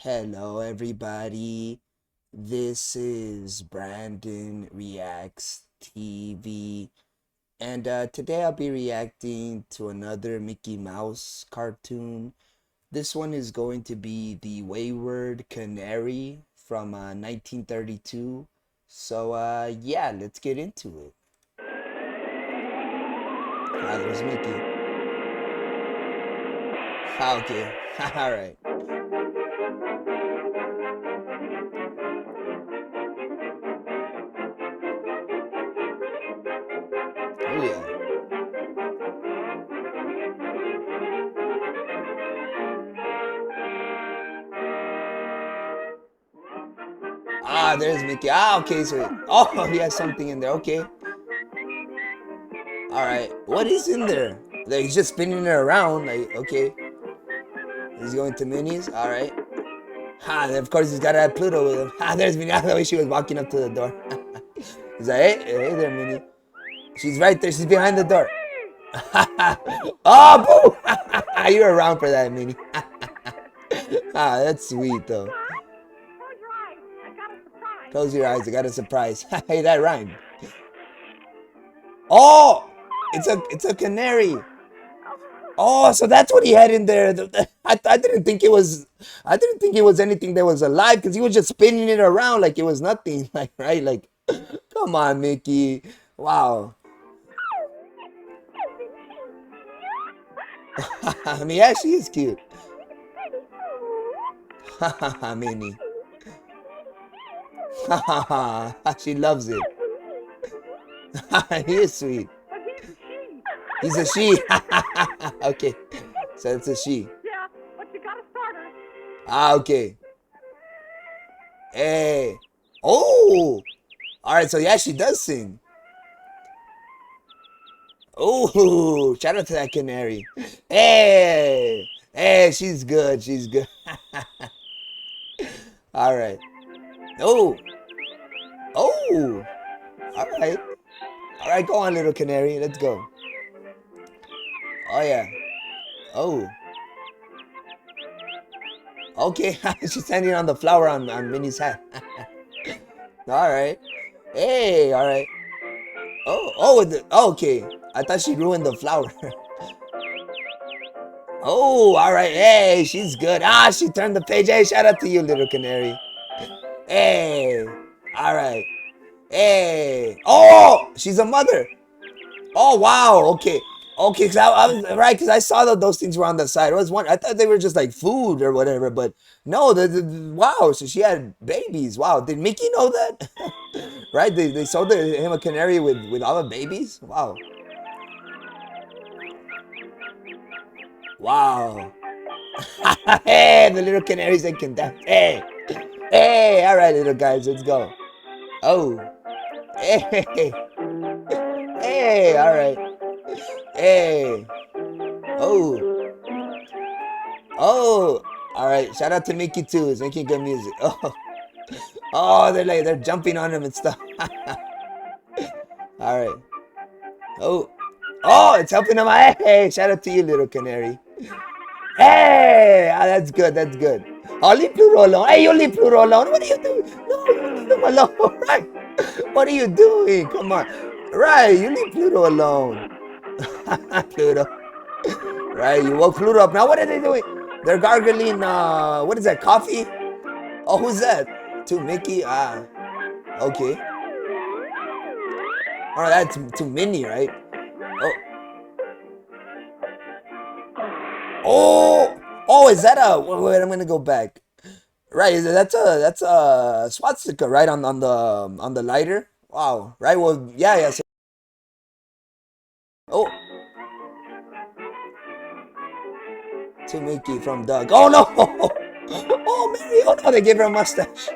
Hello, everybody. This is Brandon Reacts TV, and today I'll be reacting to another Mickey Mouse cartoon. This one is going to be the Wayward Canary from 1932. So, yeah, let's get into it. Ah, there's Mickey. Ah, okay. All right. Oh, yeah. Ah, there's Mickey. Ah, okay. So, oh, he has something in there. Okay. All right. What is in there? Like, he's just spinning it around. Like, okay. He's going to Minnie's. All right. Ha, and of course he's got to have Pluto with him. Ha, there's Minnie. The way she was walking up to the door. He's like, hey there, Minnie. She's right there. She's behind the door. Oh, boo! You're around for that, Minnie. Ah, that's sweet, though. Close your eyes. I got a surprise. Hey, that rhymed. Oh, it's a canary. Oh, so that's what he had in there. I didn't think it was. I didn't think it was anything that was alive because he was just spinning it around like it was nothing. Like right, like, come on, Mickey. Wow. I mean, yeah, she is cute. Minnie. She loves it. He is sweet. He's a she. Okay, so it's a she. Yeah, but you gotta start her. Ah, okay. Hey. Oh. All right. So yeah, she does sing. Oh, shout out to that canary. Hey. Hey, she's good. She's good. All right. Oh. Oh. All right. All right. Go on, little canary. Let's go. Oh yeah. Oh. Okay. She's standing on the flower on Minnie's hat. All right. Hey. All right. Oh. Oh. Okay. I thought she ruined the flower. Oh, all right. Hey, she's good. Ah, she turned the page. Hey, shout out to you, little canary. Hey, all right. Hey. Oh, she's a mother. Oh, wow. Okay. Okay, cause I was right, cause I saw that those things were on the side. I was one. I thought they were just like food or whatever, but no. Wow. So she had babies. Wow. Did Mickey know that? Right? They sold him a canary with all the babies. Wow. Wow. Hey, the little canaries that can dance. Hey, hey, all right, little guys, let's go. Oh, hey, hey, all right. Hey, oh, oh, all right. Shout out to Mickey too. He's making good music. Oh, oh, they're jumping on him and stuff. All right. Oh, oh, it's helping him. Hey, shout out to you, little canary. Hey, ah, that's good. That's good. Oh, leave Pluto alone. Hey, you leave Pluto alone. What are you doing? No, you leave him alone. Right? What are you doing? Come on. Right, you leave Pluto alone. Pluto. Right, you woke Pluto up. Now, what are they doing? They're gargling, what is that, coffee? Oh, who's that? To Mickey? Ah, okay. Oh, that's to Minnie, right? Oh, oh, oh, is that a? Wait, I'm gonna go back. Right, that's a swastika, right on the lighter. Wow, right. Well, yeah, yeah. So, oh, to Mickey from Doug. Oh no! Oh Mary! Oh no! They gave her a mustache.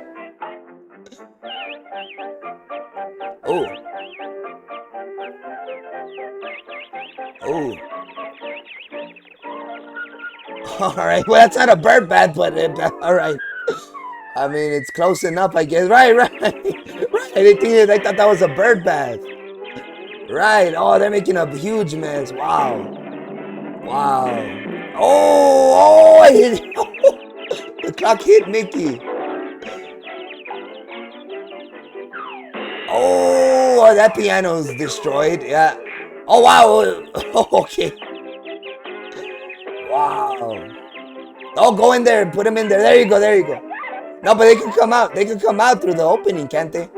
Oh, oh. All right. Well, that's not a bird bath, but all right. I mean, it's close enough, I guess. Right, right, right. They thought that was a bird bath. Right. Oh, they're making a huge mess. Wow. Wow. Oh, oh, the clock hit Mickey. Oh, that piano's destroyed. Yeah. Oh, wow. Okay. Wow. Oh, go in there and put him in there. There you go. There you go. No, but they can come out. They can come out through the opening, can't they?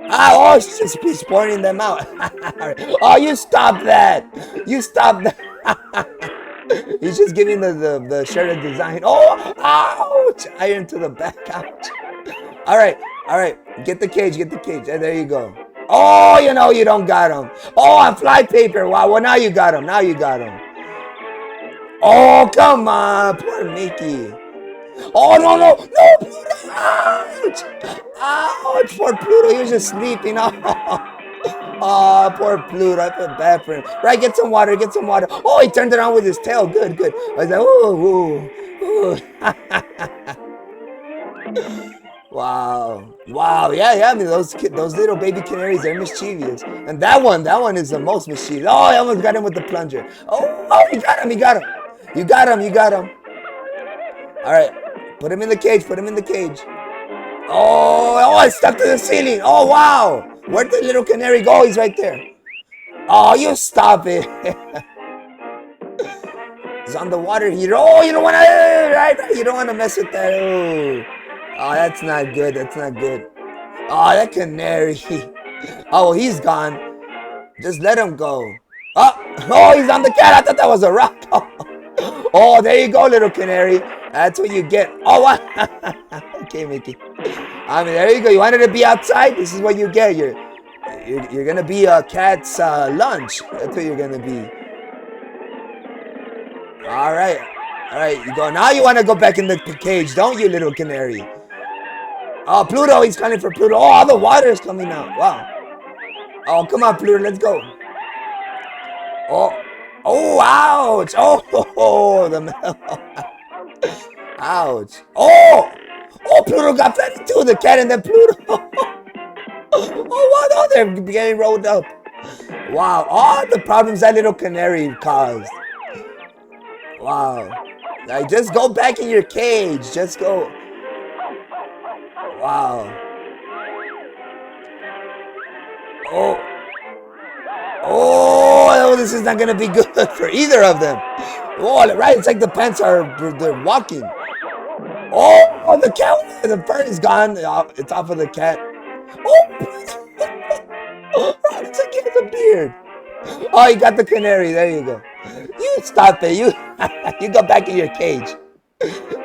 Ah, oh, it's just he's pointing them out. Oh, you stop that. You stop that. He's just giving the shirt a design. Oh, ouch. Iron to the back. Ouch. All right. All right. Get the cage. Get the cage. There you go. Oh, you know you don't got him. Oh, on flypaper. Wow. Well, now you got him. Now you got him. Oh, come on. Poor Mickey. Oh, no, no. No, Pluto. Ouch. Ouch. Poor Pluto. He was just sleeping. Oh, poor Pluto. I feel bad for him. Right, get some water. Get some water. Oh, he turned around with his tail. Good, good. I was like, ooh, ooh, ooh. Wow. Wow. Yeah, yeah. I mean, those little baby canaries, they're mischievous. And that one is the most mischievous. Oh, I almost got him with the plunger. Oh, he got him. He got him. You got him. You got him. All right. Put him in the cage. Put him in the cage. Oh, it's stuck to the ceiling. Oh, wow. Where'd the little canary go? He's right there. Oh, you stop it. He's on the water heater. Oh, you don't want to, right? You don't want to mess with that. Oh, that's not good. That's not good. Oh, that canary. Oh, he's gone. Just let him go. Oh, he's on the cat. I thought that was a rock. Oh, there you go, little canary. That's what you get. Oh, what? Okay, Mickey. I mean, there you go. You wanted to be outside? This is what you get. You're gonna be a cat's lunch. That's what you're gonna be. All right. All right, you go. Now you want to go back in the cage, don't you, little canary? Oh, Pluto, he's calling for Pluto. Oh, all the water is coming out. Wow. Oh, come on, Pluto, let's go. Oh, ouch. Oh, the ouch. Oh, Pluto got fed too. The cat and the Pluto. Oh, wow, oh, they're getting rolled up. Wow, all the problems that little canary caused. Wow. Like, just go back in your cage. Just go. Wow. Oh, this is not gonna be good for either of them. Oh, right, it's like the pants they're walking. Oh, the cat, the fur is gone. It's off of the cat. Oh, it's like he has a beard. Oh, you got the canary. There you go. You stop it. You go back in your cage.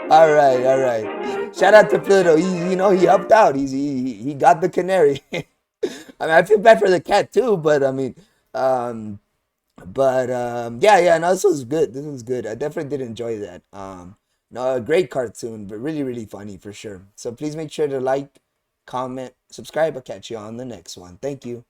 All right, all right. Shout out to Pluto. He helped out. He got the canary. I mean, I feel bad for the cat too, but I mean, yeah. No, this was good. This was good. I definitely did enjoy that. No, a great cartoon, but really, really funny for sure. So please make sure to like, comment, subscribe. I'll catch you on the next one. Thank you.